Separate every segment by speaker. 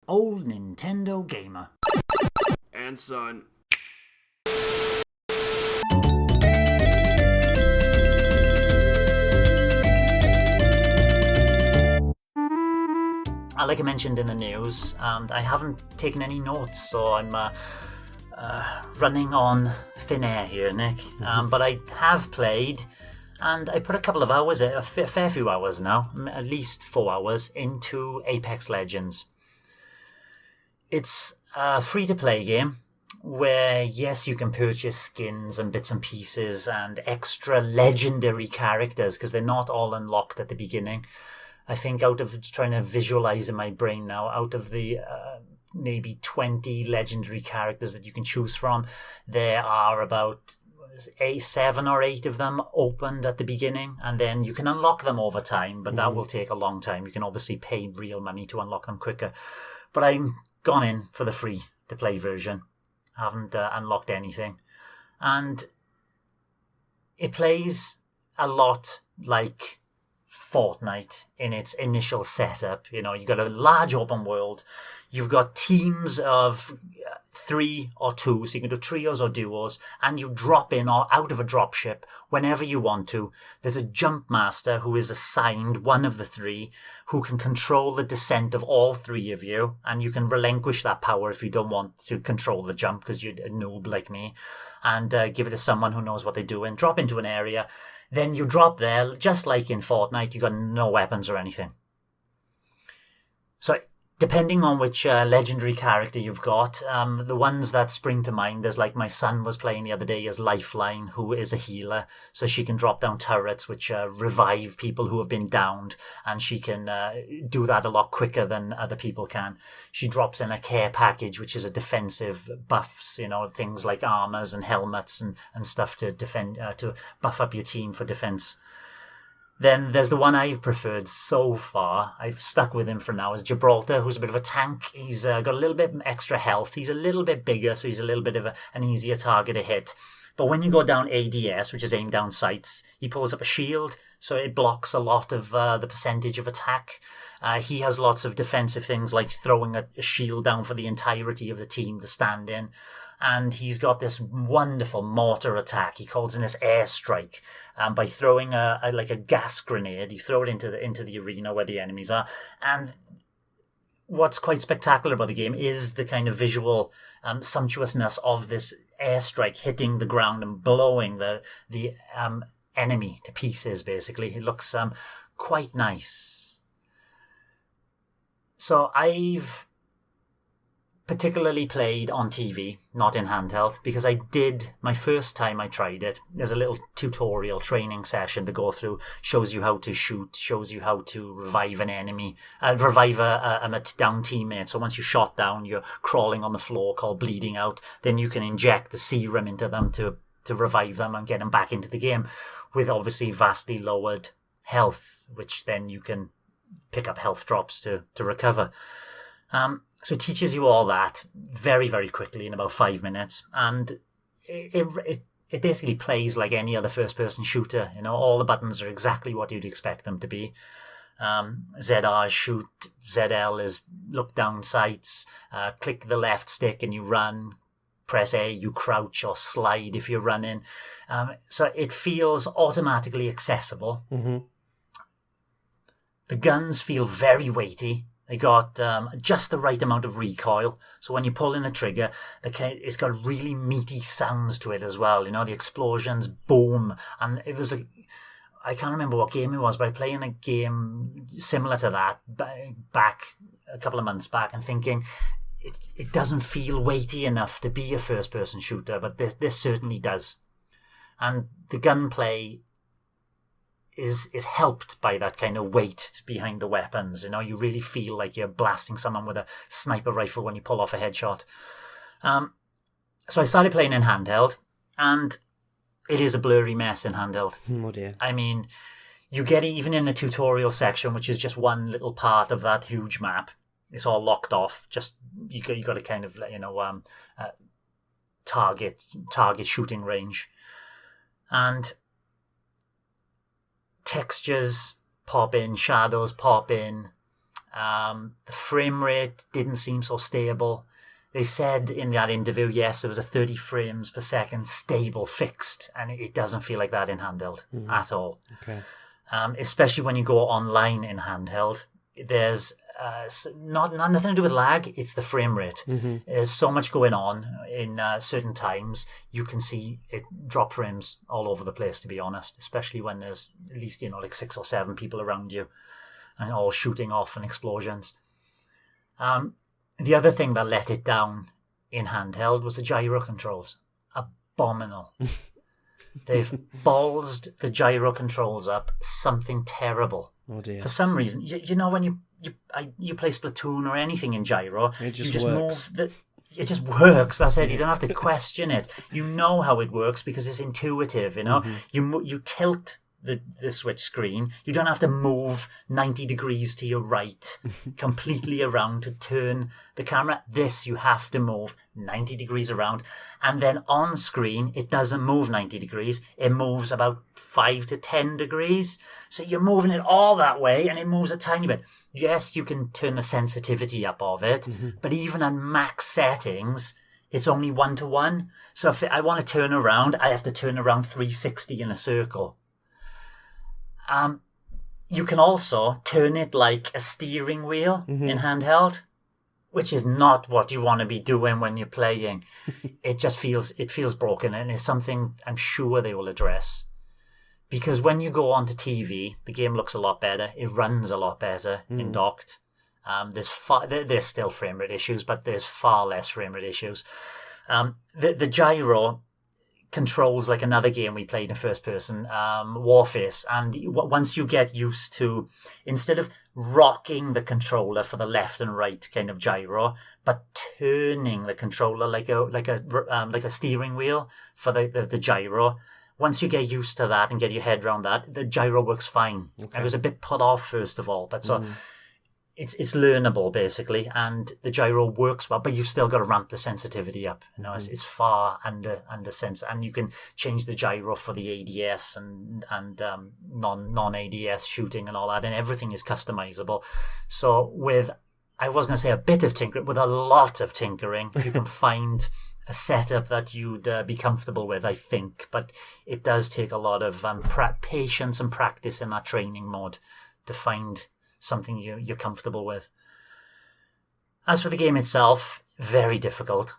Speaker 1: old Nintendo gamer.
Speaker 2: And son.
Speaker 1: Like I mentioned in the news, I haven't taken any notes, so I'm running on thin air here, Nick. But I have played, and I put a couple of hours, a fair few hours now, at least 4 hours, into Apex Legends. It's a free-to-play game where, yes, you can purchase skins and bits and pieces and extra legendary characters, because they're not all unlocked at the beginning. I think out of trying to visualize in my brain now, out of the maybe 20 legendary characters that you can choose from, there are about 7 or 8 of them opened at the beginning, and then you can unlock them over time, but that will take a long time. You can obviously pay real money to unlock them quicker. But I'm gone in for the free-to-play version. I haven't unlocked anything. And it plays a lot like Fortnite in its initial setup. You know, you've got a large open world. You've got teams of 3 or 2, so you can do trios or duos, and you drop in or out of a dropship whenever you want to. There's a jump master who is assigned one of the 3 who can control the descent of all 3 of you, and you can relinquish that power if you don't want to control the jump because you're a noob like me, and give it to someone who knows what they're doing. Drop into an area, then you drop there, just like in Fortnite. You got no weapons or anything. So depending on which legendary character you've got, the ones that spring to mind, there's like my son was playing the other day as Lifeline, who is a healer. So she can drop down turrets which revive people who have been downed, and she can do that a lot quicker than other people can. She drops in a care package, which is a defensive buffs, you know, things like armors and helmets and stuff to defend, to buff up your team for defense. Then there's the one I've preferred so far. I've stuck with him for now, is Gibraltar, who's a bit of a tank. He's got a little bit extra health. He's a little bit bigger, so he's a little bit of an easier target to hit. But when you go down ADS, which is aim down sights, he pulls up a shield, so it blocks a lot of the percentage of attack. He has lots of defensive things, like throwing a shield down for the entirety of the team to stand in. And he's got this wonderful mortar attack. He calls in this airstrike. By throwing like a gas grenade, you throw it into the arena where the enemies are. And what's quite spectacular about the game is the kind of visual sumptuousness of this airstrike hitting the ground and blowing the enemy to pieces, basically. It looks quite nice. So I've particularly played on TV, not in handheld, because my first time I tried it, there's a little tutorial training session to go through, shows you how to shoot, shows you how to revive an enemy, revive a down teammate. So once you're shot down, you're crawling on the floor, called bleeding out, then you can inject the serum into them to revive them and get them back into the game, with obviously vastly lowered health, which then you can pick up health drops to recover. So it teaches you all that very, very quickly in about 5 minutes. And it basically plays like any other first-person shooter. You know, all the buttons are exactly what you'd expect them to be. ZR is shoot, ZL is look down sights, click the left stick and you run, press A, you crouch or slide if you're running. So it feels automatically accessible.
Speaker 3: Mm-hmm.
Speaker 1: The guns feel very weighty. They got just the right amount of recoil. So when you pull in the trigger, it's got really meaty sounds to it as well. You know, the explosions, boom. And it was I can't remember what game it was, but I played in a game similar to that back a couple of months back and thinking it doesn't feel weighty enough to be a first-person shooter, but this certainly does. And the gunplay is helped by that kind of weight behind the weapons. You know, you really feel like you're blasting someone with a sniper rifle when you pull off a headshot. So I started playing in handheld, and it is a blurry mess in handheld.
Speaker 3: Oh dear.
Speaker 1: I mean, you get it even in the tutorial section, which is just one little part of that huge map. It's all locked off. Just you got to kind of, you know, target shooting range, and textures pop in, shadows pop in, The frame rate didn't seem so stable. They said in that interview, yes, there was a 30 frames per second stable, fixed, and it doesn't feel like that in handheld at all.
Speaker 3: Okay.
Speaker 1: Especially when you go online in handheld. There's nothing to do with lag, it's the frame rate. There's so much going on in certain times. You can see it drop frames all over the place, to be honest, especially when there's at least, like 6 or 7 people around you and all shooting off and explosions. The other thing that let it down in handheld was the gyro controls. Abominable. They've ballsed the gyro controls up something terrible.
Speaker 3: Oh dear.
Speaker 1: For some reason, when you play Splatoon or anything in gyro,
Speaker 3: It just
Speaker 1: you just
Speaker 3: works.
Speaker 1: move. It just works. That's it. You don't have to question it. You know how it works because it's intuitive. You tilt the Switch screen. You don't have to move 90 degrees to your right, completely around to turn the camera. This, you have to move 90 degrees around. And then on screen, it doesn't move 90 degrees. It moves about 5 to 10 degrees. So you're moving it all that way and it moves a tiny bit. Yes, you can turn the sensitivity up of it, but even at max settings, it's only 1-to-1. So if I want to turn around, I have to turn around 360 in a circle. You can also turn it like a steering wheel in handheld, which is not what you want to be doing when you're playing. It feels broken, and it's something I'm sure they will address. Because when you go onto TV, the game looks a lot better. It runs a lot better in docked. There's still frame rate issues, but there's far less frame rate issues. The gyro controls like another game we played in first person, Warface, and once you get used to, instead of rocking the controller for the left and right kind of gyro, but turning the controller like a steering wheel for the gyro, once you get used to that and get your head around that, the gyro works fine. Okay. I was a bit put off first of all, but so it's learnable basically, and the gyro works well, but you've still got to ramp the sensitivity up. It's far under sense, and you can change the gyro for the ADS and non-ADS shooting and all that, and everything is customizable. So I was going to say a bit of tinkering, with a lot of tinkering, you can find a setup that you'd be comfortable with, I think, but it does take a lot of patience and practice in that training mode to find something you're comfortable with. As for the game itself, very difficult.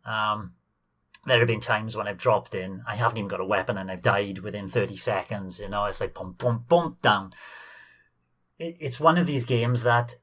Speaker 1: There have been times when I've dropped in, I haven't even got a weapon and I've died within 30 seconds. It's like bump, bump, bump, down. It's one of these games that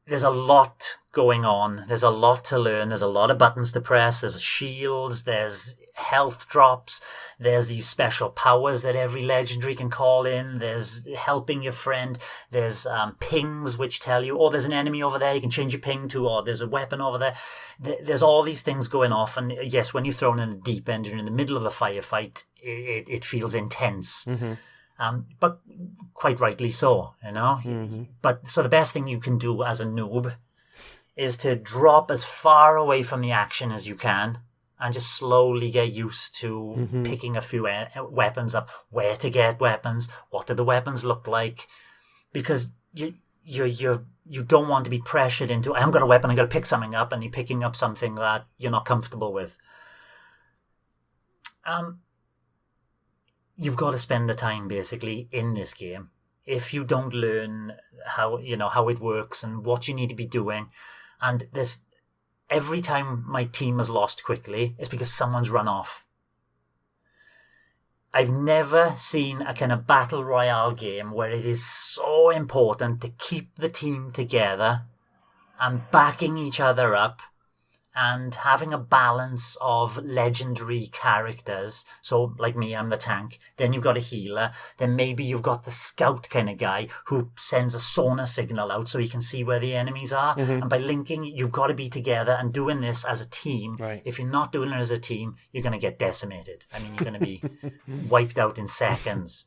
Speaker 1: there's a lot going on. There's a lot to learn. There's a lot of buttons to press. There's shields. There's health drops. There's these special powers that every legendary can call in. There's helping your friend. There's pings which tell you, oh, there's an enemy over there. You can change your ping to, or there's a weapon over there. There's all these things going off. And yes, when you're thrown in the deep end, you're in the middle of a firefight, it feels intense. But quite rightly so, But so the best thing you can do as a noob is to drop as far away from the action as you can and just slowly get used to picking a few weapons up, where to get weapons, what do the weapons look like, because you don't want to be pressured into, I haven't got a weapon, I've got to pick something up, and you're picking up something that you're not comfortable with. You've got to spend the time basically in this game. If you don't learn how it works and what you need to be doing, and every time my team has lost quickly, it's because someone's run off. I've never seen a kind of Battle Royale game where it is so important to keep the team together and backing each other up and having a balance of legendary characters. So, like me, I'm the tank. Then you've got a healer. Then maybe you've got the scout kind of guy who sends a sonar signal out so he can see where the enemies are. And by linking, you've got to be together and doing this as a team. Right. If you're not doing it as a team, you're going to get decimated. I mean, you're going to be wiped out in seconds.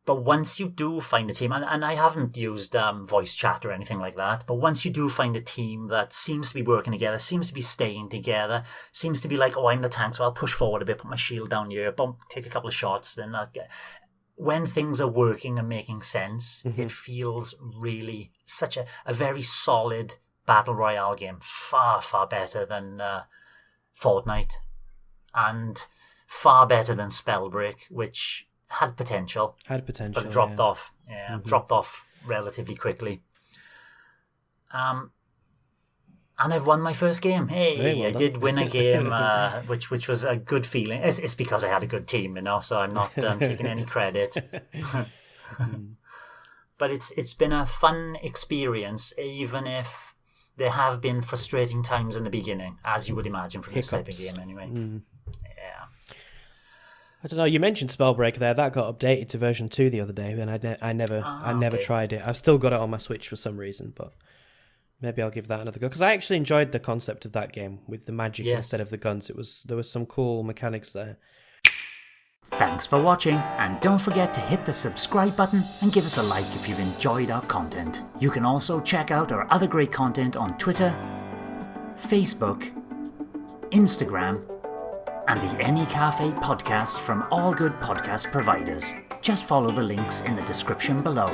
Speaker 1: But once you do find a team, and I haven't used voice chat or anything like that, but once you do find a team that seems to be working together, seems to be staying together, seems to be like, oh, I'm the tank, so I'll push forward a bit, put my shield down here, bump, take a couple of shots, then when things are working and making sense, it feels really such a very solid Battle Royale game. Far, far better than Fortnite. And far better than Spellbreak, which had potential. But dropped off. Yeah, dropped off relatively quickly. And I've won my first game. Hey, I did win a game, which was a good feeling. It's because I had a good team, so I'm not taking any credit. But it's been a fun experience, even if there have been frustrating times in the beginning, as you would imagine from this type of game anyway. Yeah.
Speaker 3: I don't know, you mentioned Spellbreak there. That got updated to version 2 the other day, and I never tried it. I've still got it on my Switch for some reason, but maybe I'll give that another go. Because I actually enjoyed the concept of that game with the magic instead of the guns. There was some cool mechanics there.
Speaker 1: Thanks for watching, and don't forget to hit the subscribe button and give us a like if you've enjoyed our content. You can also check out our other great content on Twitter, Facebook, Instagram, and the N-E Café podcast from all good podcast providers. Just follow the links in the description below.